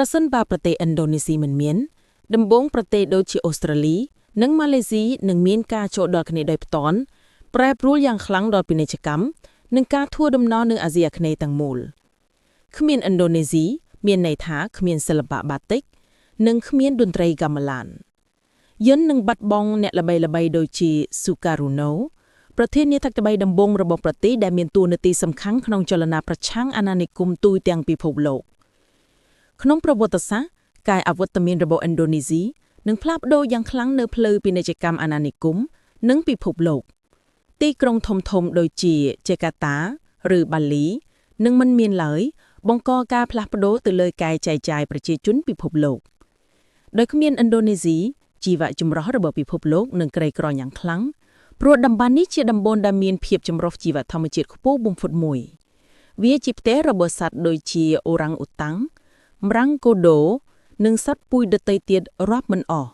ប្រសិនបើប្រទេសឥណ្ឌូនេស៊ីមិនមានដំបូងប្រទេសដូចជាអូស្ត្រាលីនិងម៉ាឡេស៊ីនឹងមានការចូលដល់គ្នាដោយផ្ទាល់ប្រែប្រួលយ៉ាងខ្លាំងដល់ពាណិជ្ជកម្មនិងការធ្វើដំណើរនៅអាស៊ីអាគ្នេយ៍ទាំងមូលគ្មានឥណ្ឌូនេស៊ីមានន័យថាគ្មានសិល្បៈបាតិកនិងគ្មានតន្ត្រីហ្គាម៉ាឡានយិននឹងបាត់បង់អ្នកល្បីៗដូចជាស៊ូការូណូប្រធានាធិបតីដំបូងរបស់ប្រទេសដែលមានតួនាទីសំខាន់ក្នុងចលនាប្រឆាំងអាណានិគមទូទាំងពិភពលោកក្នុងប្រវត្តិសាស្ត្រការអវត្តមានរបស់ឥណ្ឌូនេស៊ីនឹងផ្លាស់ប្ដូរយ៉ាងខ្លាំងនៅផ្លូវពាណិជ្ជកម្មអាណានិគមនិងពិភពលោកទីក្រុងធំៗដូចជាចាកាតាឬបាលីនឹងមិនមានឡើយបង្កការផ្លាស់ប្ដូរទៅលើការចែកចាយប្រជាជនពិភពលោកដោយគ្មានឥណ្ឌូនេស៊ីជីវៈចម្រុះរបស់ពិភពលោកនឹងក្រីក្រយ៉ាងខ្លាំងព្រោះតំបន់នេះជាតំបន់ដែលមានភាពចម្រុះជីវៈធម្មជាតិខ្ពស់បំផុតមួយវាជាផ្ទះរបស់សត្វដូចជាអូរ៉ាំងឧតាំងម្រាំងកូដូនិងសត្វពូជដទៃទៀតរាប់មិនអស់